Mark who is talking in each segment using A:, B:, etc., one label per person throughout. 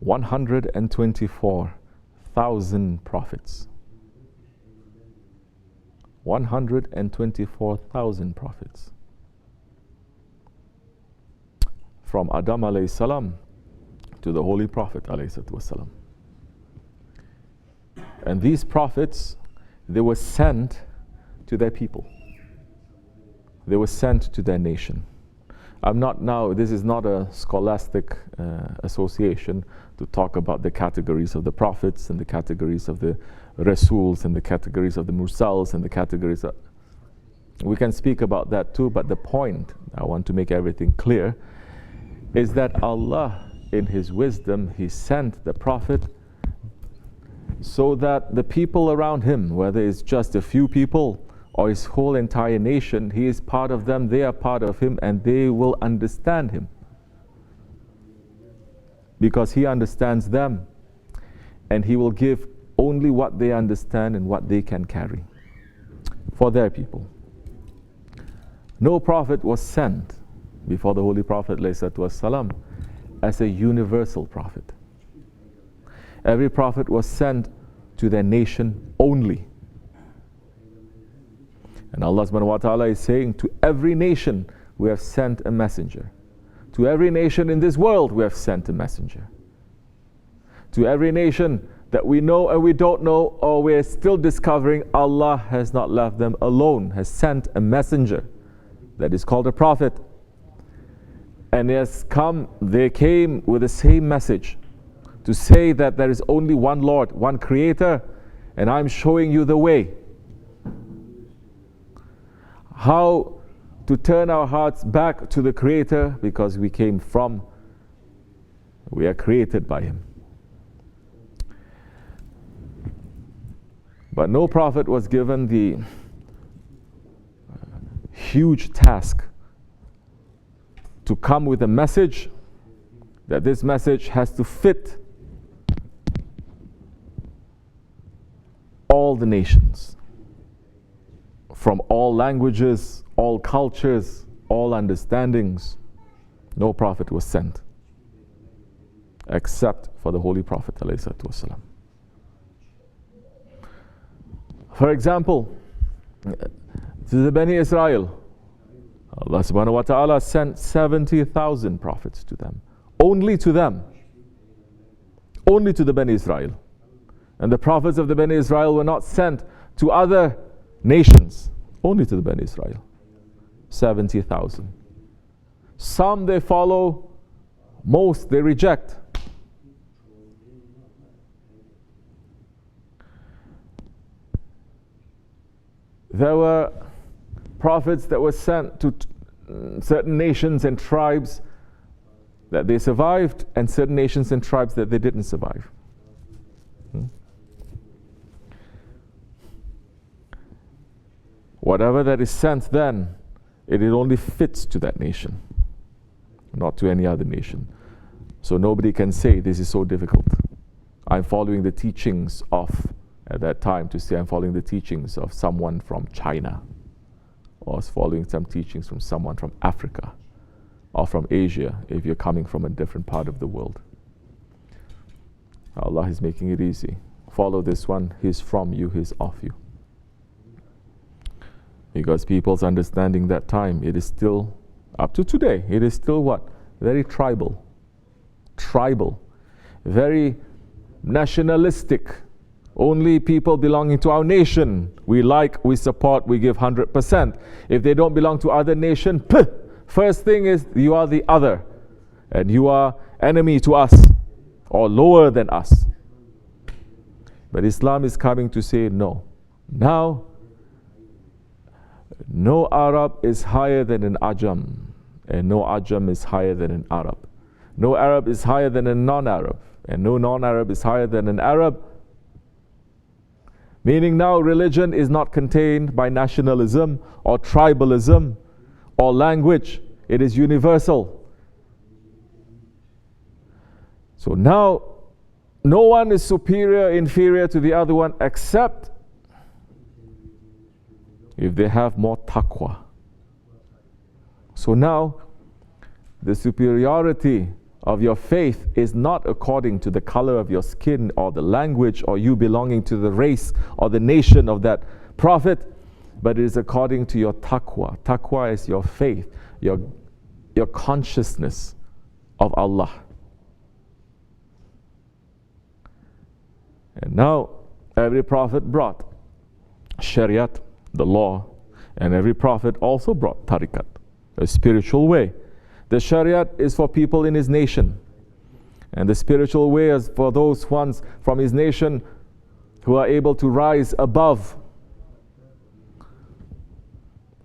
A: 124,000 prophets. 124,000 prophets. From Adam alayhi salam to the Holy Prophet alayhi salam. And these prophets, they were sent to their people. They were sent to their nation. This is not a scholastic association to talk about the categories of the prophets and the categories of the Rasuls and the categories of the Mursals and the categories of... We can speak about that too, but the point, I want to make everything clear, is that Allah, in His wisdom, He sent the Prophet so that the people around him, whether it's just a few people or his whole entire nation, he is part of them, they are part of him, and they will understand him. Because he understands them, and he will give only what they understand and what they can carry for their people. No prophet was sent before the Holy Prophet ﷺ as a universal prophet. Every prophet was sent to their nation only. And Allah subhanahu wa ta'ala is saying, to every nation we have sent a messenger. To every nation in this world we have sent a messenger. To every nation that we know and we don't know, or we're still discovering, Allah has not left them alone, has sent a messenger that is called a prophet. And they came with the same message, to say that there is only one Lord, one Creator, and I'm showing you the way. How to turn our hearts back to the Creator, because we are created by Him. But no prophet was given the huge task to come with a message, that this message has to fit all the nations, from all languages, all cultures, all understandings. No prophet was sent except for the Holy Prophet ﷺ. For example, to the Bani Israel, Allah subhanahu wa ta'ala sent 70,000 prophets to them. Only to them. Only to the Bani Israel. And the prophets of the Bani Israel were not sent to other nations. Only to the Bani Israel. 70,000. Some they follow, most they reject. There were prophets that were sent to certain nations and tribes that they survived, and certain nations and tribes that they didn't survive. Whatever that is sent then, it only fits to that nation, not to any other nation. So nobody can say this is so difficult. I'm following the teachings of, at that time, to say I'm following the teachings of someone from China, or following some teachings from someone from Africa, or from Asia, if you're coming from a different part of the world. Allah is making it easy. Follow this one, he's from you, he's of you. Because people's understanding that time, it is still, up to today, it is still what? Very tribal. Tribal. Very nationalistic. Only people belonging to our nation, we like, we support, we give 100%. If they don't belong to other nation, first thing is, you are the other. And you are enemy to us, or lower than us. But Islam is coming to say no. Now, no Arab is higher than an Ajam, and no Ajam is higher than an Arab. No Arab is higher than a non-Arab, and no non-Arab is higher than an Arab. Meaning now religion is not contained by nationalism or tribalism or language. It is universal. So now no one is superior, inferior to the other one, except if they have more taqwa. So now the superiority of your faith is not according to the color of your skin or the language or you belonging to the race or the nation of that prophet, but it is according to your taqwa. Taqwa is your faith, your consciousness of Allah. And now every prophet brought shariat, the law, and every prophet also brought tariqat, a spiritual way. The shariat is for people in his nation, and the spiritual way is for those ones from his nation who are able to rise above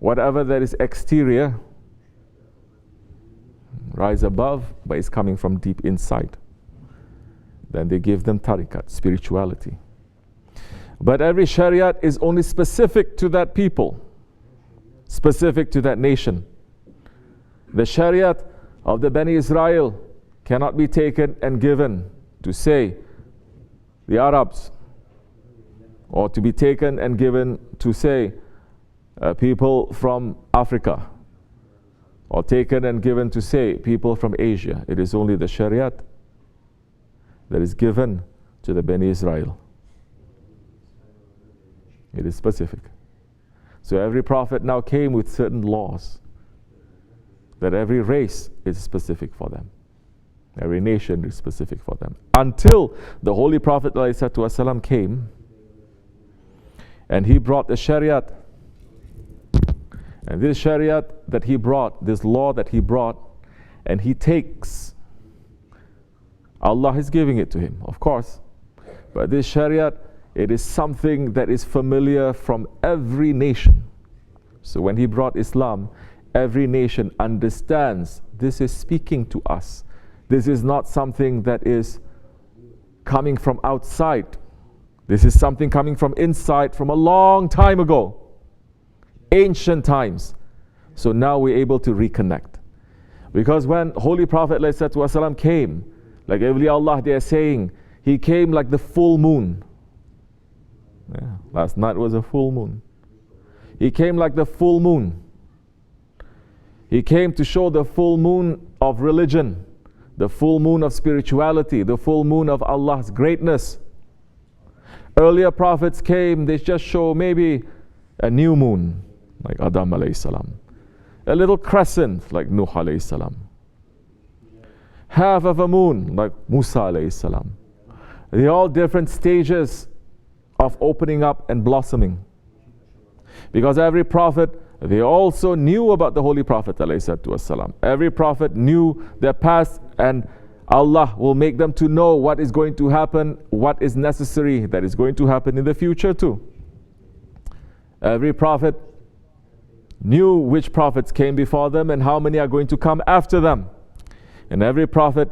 A: whatever that is exterior, rise above, but it's coming from deep inside. Then they give them tariqat, spirituality. But every shariat is only specific to that people, specific to that nation. The shariat of the Bani Israel cannot be taken and given to, say, the Arabs, or to be taken and given to, say, people from Africa, or taken and given to, say, people from Asia. It is only the shariat that is given to the Bani Israel. It is specific. So every prophet now came with certain laws, that every race is specific for them. Every nation is specific for them. Until the Holy Prophet ﷺ came, and he brought the shariat. And this shariat that he brought, this law that he brought, and he takes, Allah is giving it to him, of course. But this shariat, it is something that is familiar from every nation. So when he brought Islam, every nation understands this is speaking to us. This is not something that is coming from outside. This is something coming from inside from a long time ago, ancient times. So now we're able to reconnect. Because when Holy Prophet ﷺ came, like awliya, they are saying, he came like the full moon. Yeah, last night was a full moon. He came like the full moon. He came to show the full moon of religion, the full moon of spirituality, the full moon of Allah's greatness. Earlier prophets came, they just show maybe a new moon, like Adam alayhi salam, a little crescent, like Nuh alayhi salam, half of a moon, like Musa alayhi salam. They're all different stages of opening up and blossoming. Because every prophet, they also knew about the Holy Prophet ﷺ. Every prophet knew their past, and Allah will make them to know what is going to happen, what is necessary that is going to happen in the future too. Every prophet knew which prophets came before them and how many are going to come after them. And every prophet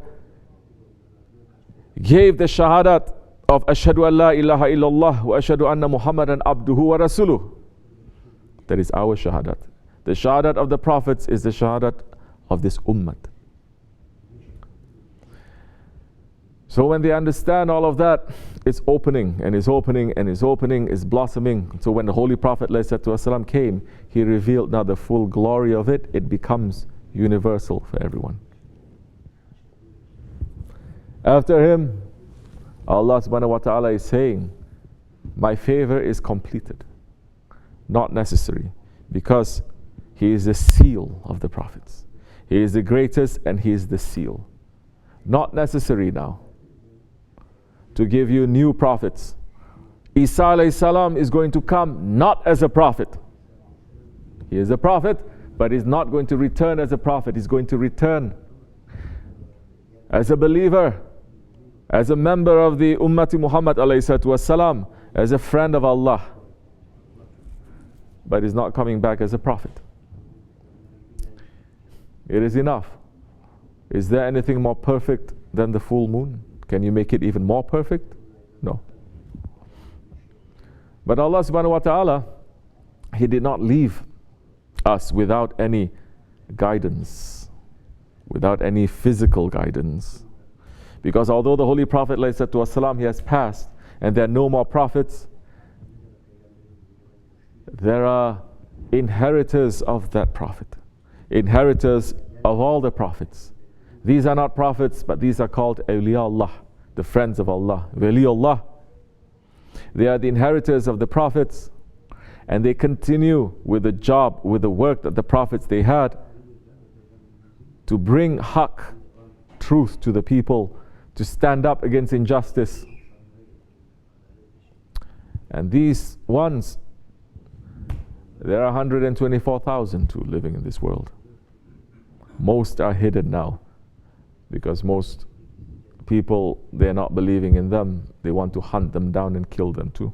A: gave the shahadat of Ashhadu an la ilaha illallah wa ashhadu anna Muhammadan abduhu wa rasuluh. That is our shahadat. The shahadat of the prophets is the shahadat of this ummah. So when they understand all of that, it's opening and is opening and is opening, is blossoming. So when the Holy Prophet ﷺ came, he revealed now the full glory of it. It becomes universal for everyone. After him, Allah subhanahu wa ta'ala is saying, my favor is completed. Not necessary, because he is the seal of the prophets. He is the greatest and he is the seal. Not necessary now to give you new prophets. Isa alayhi salam is going to come not as a prophet. He is a prophet, but he's not going to return as a prophet. He's going to return as a believer, as a member of the Ummati Muhammad alayhi wasalam, as a friend of Allah. But he's not coming back as a prophet. It is enough. Is there anything more perfect than the full moon? Can you make it even more perfect? No. But Allah subhanahu wa ta'ala, He did not leave us without any guidance, without any physical guidance. Because although the Holy Prophet ﷺ, he has passed and there are no more prophets, there are inheritors of that prophet, inheritors of all the prophets. These are not prophets, but these are called awliya Allah, the friends of Allah, waliullah. They are the inheritors of the prophets, and they continue with the job, with the work that the prophets they had, to bring haqq, truth to the people, to stand up against injustice. And these ones, there are 124,000 too living in this world. Most are hidden now, because most people, they're not believing in them. They want to hunt them down and kill them too.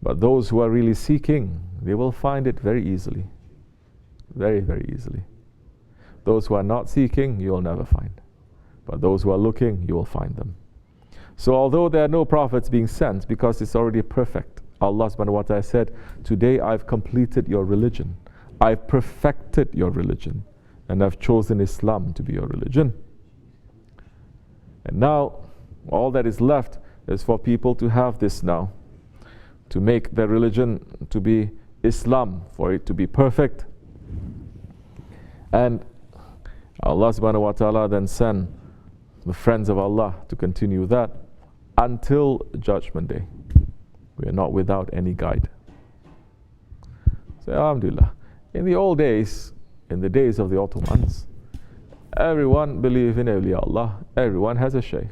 A: But those who are really seeking, they will find it very easily. Very, very easily. Those who are not seeking, you will never find. But those who are looking, you will find them. So although there are no prophets being sent, because it's already perfect, Allah subhanahu wa ta'ala said, today I've completed your religion. I've perfected your religion. And I've chosen Islam to be your religion. And now, all that is left is for people to have this now, to make their religion to be Islam, for it to be perfect. And Allah subhanahu wa ta'ala then sent the friends of Allah to continue that until Judgment Day. We are not without any guide. So alhamdulillah, in the old days, in the days of the Ottomans, everyone believed in awliya Allah, everyone has a Sheykh.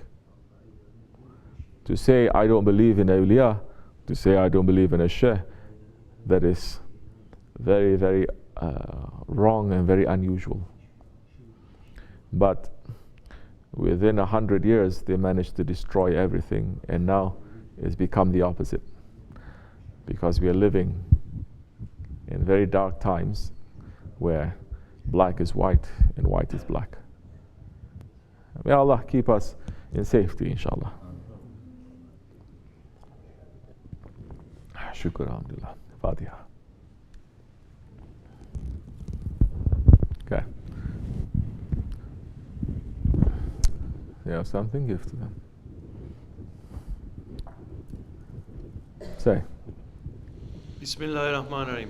A: To say I don't believe in awliya, to say I don't believe in a Sheykh, that is very, very wrong and very unusual. But within 100 years, they managed to destroy everything, and now it's become the opposite. Because we are living in very dark times where black is white and white is black. May Allah keep us in safety, inshallah. Shukr, alhamdulillah. Fatiha. Okay. You have something? Give to them. Say.
B: BismillahirRahmanirRahim.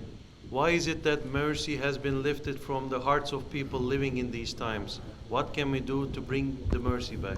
B: Why is it that mercy has been lifted from the hearts of people living in these times? What can we do to bring the mercy back?